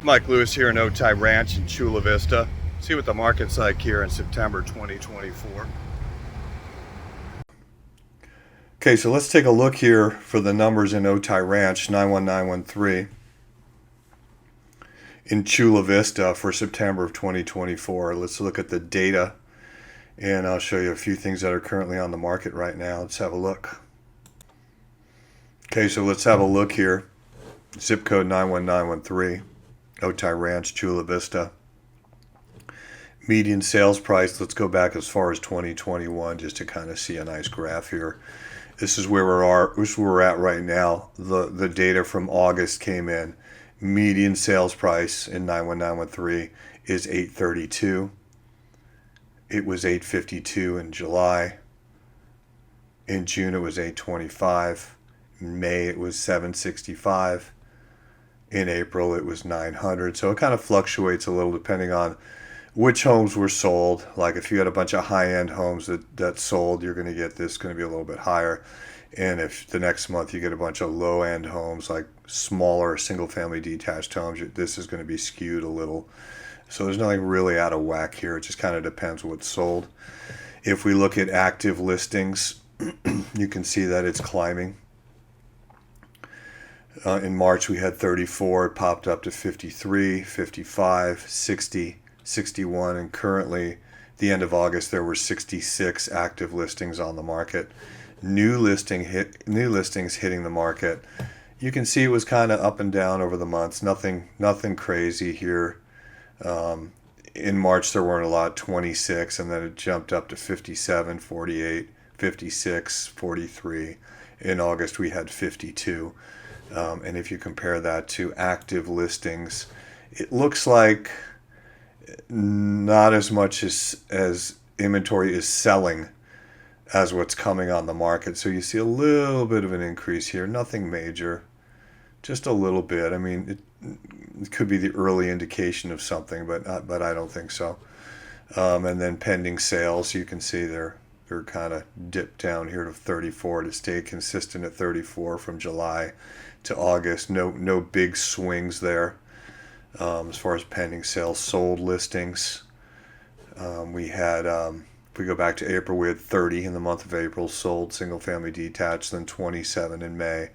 Mike Lewis here in Otay Ranch in Chula Vista. See what the market's like here in September 2024. Okay, so let's take a look here for the numbers in Otay Ranch 91913 in Chula Vista for September of 2024. Let's look at the data and I'll show you a few things that are currently on the market right now. Let's have a look. Okay, so let's have a look here. Zip code 91913. Otay Ranch, Chula Vista. Median sales price, let's go back as far as 2021 just to kind of see a nice graph here. This is where we're at right now. The data from August came in. Median sales price in 91913 is $832. It was $852 in July. In June it was $825. In May it was $765. In April it was $900. So it kind of fluctuates a little depending on which homes were sold. Like if you had a bunch of high-end homes that sold, you're going to get this going to be a little bit higher. And if the next month you get a bunch of low-end homes, like smaller single-family detached homes, this is going to be skewed a little. So there's nothing really out of whack here. It just kind of depends what's sold. If we look at active listings, you can see that it's climbing. In March we had 34, it popped up to 53, 55, 60, 61, and currently the end of August there were 66 active listings on the market. New listings hitting the market. You can see it was kind of up and down over the months. Nothing crazy here. In March there weren't a lot, 26, and then it jumped up to 57, 48, 56, 43. In August we had 52. And if you compare that to active listings, it looks like not as much as inventory is selling as what's coming on the market. So you see a little bit of an increase here. Nothing major, just a little bit. I mean, it could be the early indication of something, but I don't think so. And then pending sales, you can see they're kind of dipped down here to 34 to stay consistent at 34 from July to August. No big swings there. As far as pending sales, sold listings, we had if we go back to April, we had 30 in the month of April sold single family detached, then 27 in May,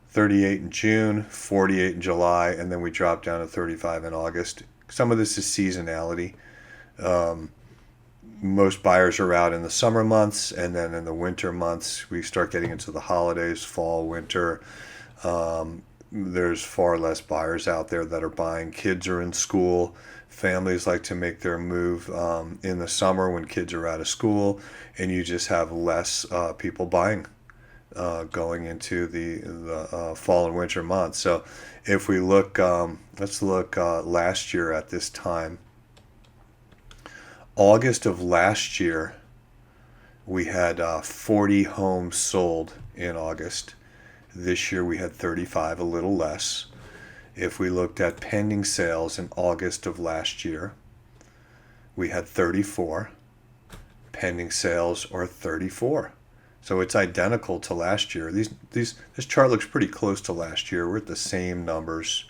38 in June, 48 in July, and then we dropped down to 35 in August. Some of this is seasonality. Most buyers are out in the summer months, and then in the winter months we start getting into the holidays, fall, winter. There's far less buyers out there that are buying. Kids are in school. Families like to make their move in the summer when kids are out of school, and you just have less people buying going into the fall and winter months. So if we look, let's look last year at this time. August of last year, we had 40 homes sold in August. This year we had 35, a little less. If we looked at pending sales in August of last year, we had 34. Pending sales are 34. So it's identical to last year. This chart looks pretty close to last year. We're at the same numbers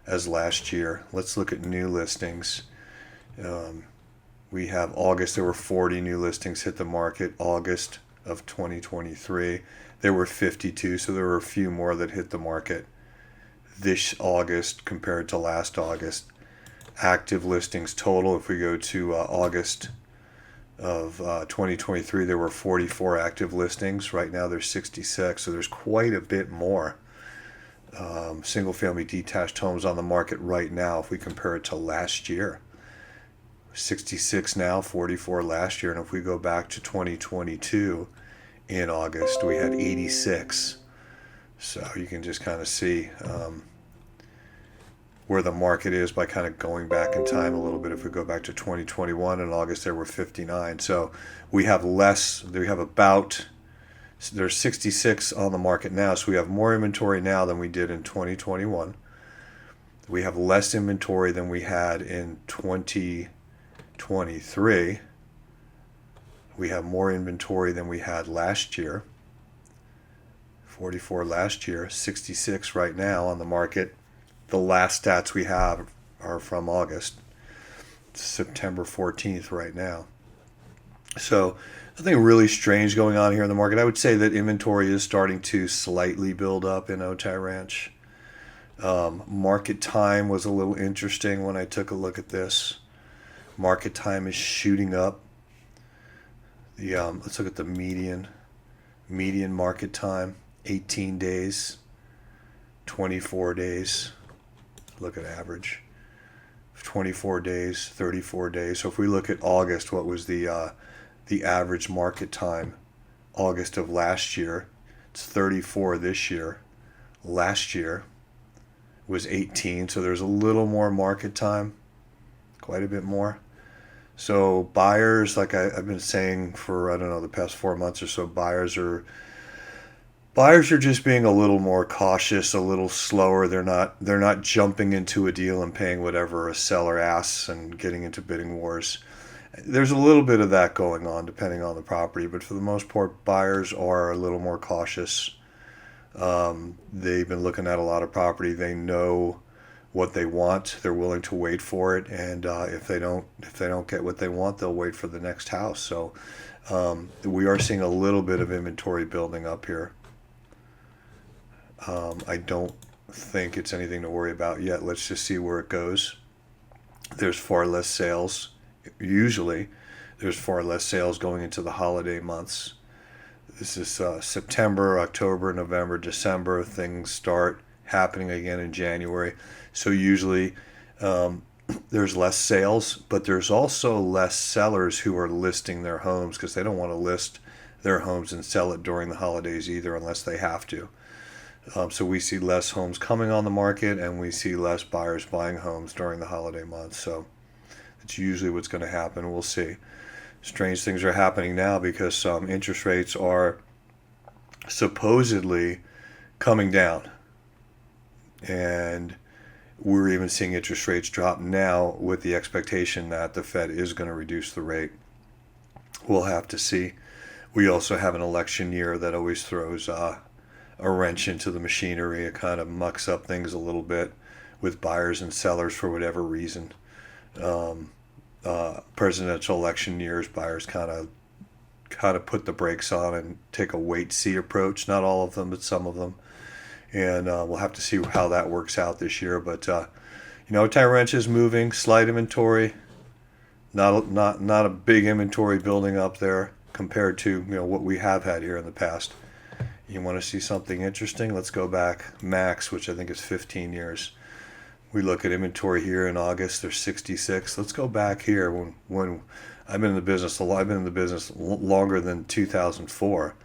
as last year. Let's look at new listings. We have August, there were 40 new listings hit the market. August of 2023, there were 52, so there were a few more that hit the market this August compared to last August. Active listings total, if we go to August of 2023, there were 44 active listings. Right now there's 66, so there's quite a bit more single-family detached homes on the market right now if we compare it to last year. 66 now, 44 last year, and if we go back to 2022 in August, we had 86. So you can just kind of see where the market is by kind of going back in time a little bit. If we go back to 2021 in August, there were 59. So we have less. There's 66 on the market now, so we have more inventory now than we did in 2021. We have less inventory than we had in 2023. We have more inventory than we had last year. 44 last year, 66 right now on the market. the last stats we have are from August. It's September 14th right now. So nothing really strange going on here in the market. I would say that inventory is starting to slightly build up in Otay Ranch. Market time was a little interesting when I took a look at this. Market time is shooting up. Let's look at the median market time, 18 days, 24 days. Look at average, 24 days, 34 days. So if we look at August, what was the average market time? August of last year, it's 34 this year. Last year was 18, so there's a little more market time, quite a bit more. So buyers, like I've been saying for, I don't know, the past 4 months or so, buyers are just being a little more cautious, a little slower. They're not jumping into a deal and paying whatever a seller asks and getting into bidding wars. There's a little bit of that going on depending on the property, but for the most part, buyers are a little more cautious. They've been looking at a lot of property. They know what they want. They're willing to wait for it, and if they don't get what they want, they'll wait for the next house. So we are seeing a little bit of inventory building up here. I don't think it's anything to worry about yet. Let's just see where it goes. There's far less sales. Usually, there's far less sales going into the holiday months. This is September, October, November, December. Things start happening again in January. So usually there's less sales, but there's also less sellers who are listing their homes because they don't want to list their homes and sell it during the holidays either unless they have to. So we see less homes coming on the market, and we see less buyers buying homes during the holiday months. So it's usually what's going to happen. We'll see. Strange things are happening now because interest rates are supposedly coming down. And we're even seeing interest rates drop now with the expectation that the Fed is going to reduce the rate. We'll have to see. We also have an election year that always throws a wrench into the machinery. It kind of mucks up things a little bit with buyers and sellers for whatever reason. Presidential election years, buyers kind of put the brakes on and take a wait-see approach. Not all of them, but some of them. And we'll have to see how that works out this year. But Otay Ranch is moving, slight inventory, not a big inventory building up there compared to what we have had here in the past. You want to see something interesting? Let's go back max, which I think is 15 years. We look at inventory here in August. There's 66. Let's go back here when I've been in the business. I've been in the business longer than 2004.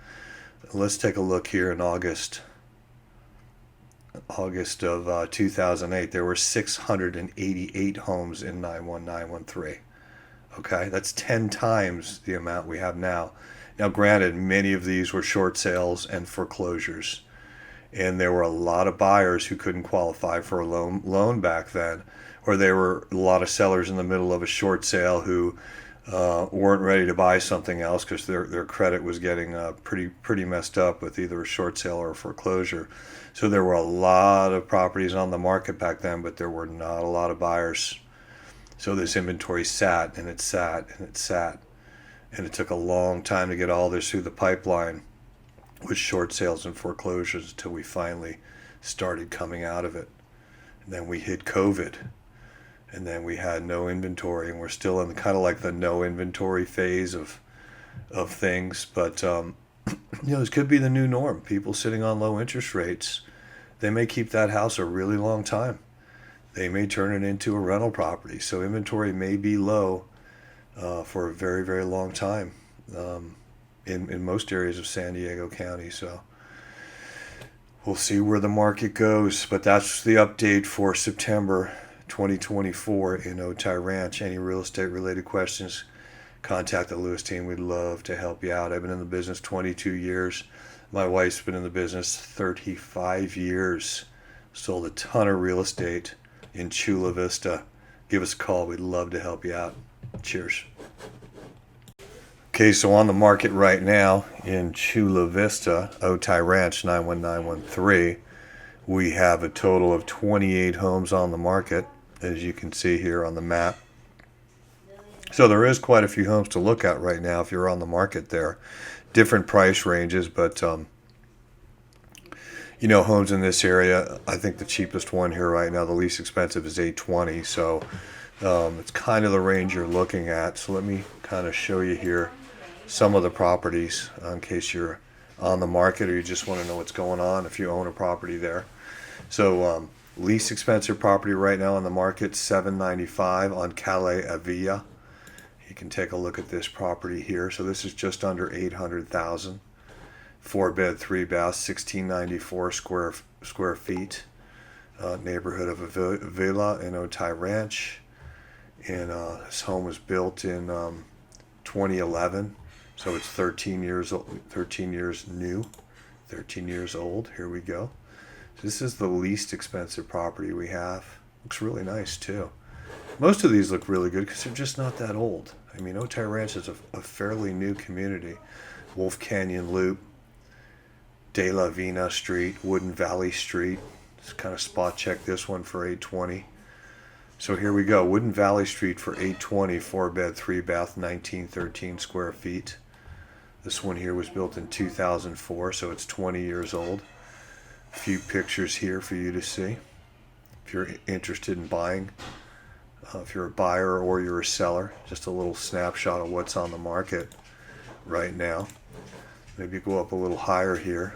Let's take a look here in August of 2008. There were 688 homes in 91913. Okay, that's 10 times the amount we have now. Now, granted, many of these were short sales and foreclosures, and there were a lot of buyers who couldn't qualify for a loan back then, or there were a lot of sellers in the middle of a short sale who weren't ready to buy something else because their credit was getting pretty messed up with either a short sale or a foreclosure. So there were a lot of properties on the market back then, but there were not a lot of buyers. So this inventory sat and it sat and it sat. And it took a long time to get all this through the pipeline with short sales and foreclosures until we finally started coming out of it. And then we hit COVID. And then we had no inventory. And we're still in kind of like the no inventory phase of things. But, this could be the new norm. People sitting on low interest rates, they may keep that house a really long time. They may turn it into a rental property. So inventory may be low for a very, very long time in most areas of San Diego County. So we'll see where the market goes. But that's the update for September 2024 in Otay Ranch. Any real estate related questions, contact the Lewis team. We'd love to help you out. I've been in the business 22 years. My wife's been in the business 35 years. Sold a ton of real estate in Chula Vista. Give us a call. We'd love to help you out. Cheers. Okay, so on the market right now in Chula Vista, Otay Ranch 91913, We have a total of 28 homes on the market, as you can see here on the map. So there is quite a few homes to look at right now if you're on the market there. Different price ranges, but homes in this area, I think the cheapest one here right now, the least expensive, is 820. So it's kind of the range you're looking at. So let me kind of show you here some of the properties in case you're on the market or you just want to know what's going on if you own a property there. So least expensive property right now on the market, $795 on Calais Avila. You can take a look at this property here. So this is just under $800,000. 4-bed, 3-bath, 1694 square feet. Neighborhood of Avila in Otay Ranch. And this home was built in 2011. So it's 13 years new, 13 years old. Here we go. So this is the least expensive property we have. Looks really nice too. Most of these look really good because they're just not that old. I mean, Otay Ranch is a fairly new community. Wolf Canyon Loop, De La Vina Street, Wooden Valley Street. Just kind of spot check this one for 820. So here we go. Wooden Valley Street for 820, 4-bed, 3-bath, 1913 square feet. This one here was built in 2004, so it's 20 years old. A few pictures here for you to see if you're interested in buying. If you're a buyer or you're a seller, just a little snapshot of what's on the market right now. Maybe go up a little higher here.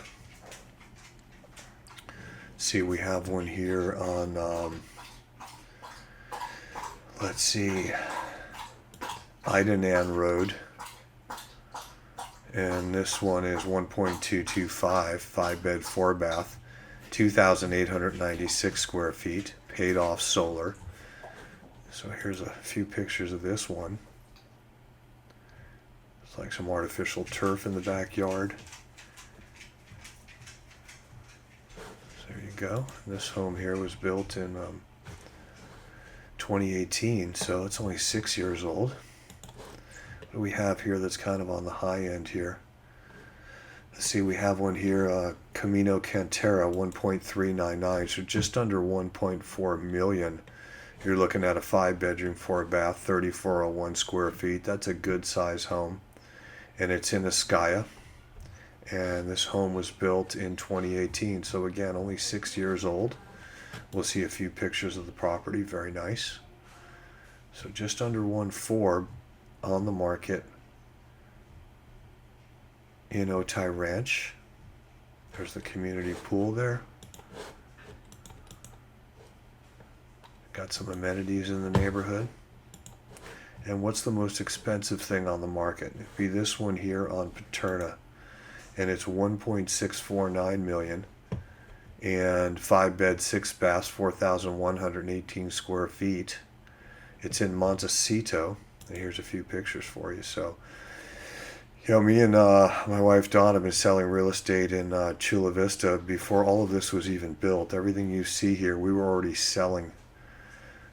See, we have one here on, let's see, Idanan Road. And this one is 1.225, 5-bed, 4-bath, 2,896 square feet, paid off solar. So here's a few pictures of this one. It's like some artificial turf in the backyard. So there you go. This home here was built in 2018, so it's only 6 years old. What do we have here that's kind of on the high end here? Let's see, we have one here, Camino Cantera, 1.399, so just under 1.4 million. You're looking at a 5-bedroom, 4-bath, 3,401 square feet. That's a good size home. And it's in Escaya. And this home was built in 2018. So again, only 6 years old. We'll see a few pictures of the property. Very nice. So just under 1.4 on the market in Otay Ranch. There's the community pool there. Got some amenities in the neighborhood. And what's the most expensive thing on the market? It'd be this one here on Paterna. And it's 1.649 million. And 5-bed, 6-bath, 4,118 square feet. It's in Montecito. And here's a few pictures for you. So, me and my wife Dawn have been selling real estate in Chula Vista before all of this was even built. Everything you see here, we were already selling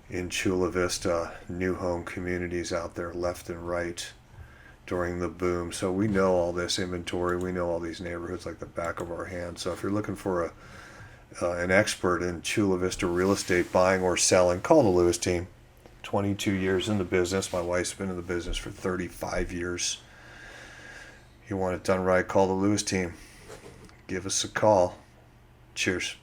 in Chula Vista, new home communities out there left and right during the boom. So we know all this inventory. We know all these neighborhoods like the back of our hand. So if you're looking for an expert in Chula Vista real estate, buying or selling, call the Lewis team. 22 years in the business. My wife's been in the business for 35 years. You want it done right, call the Lewis team. Give us a call. Cheers.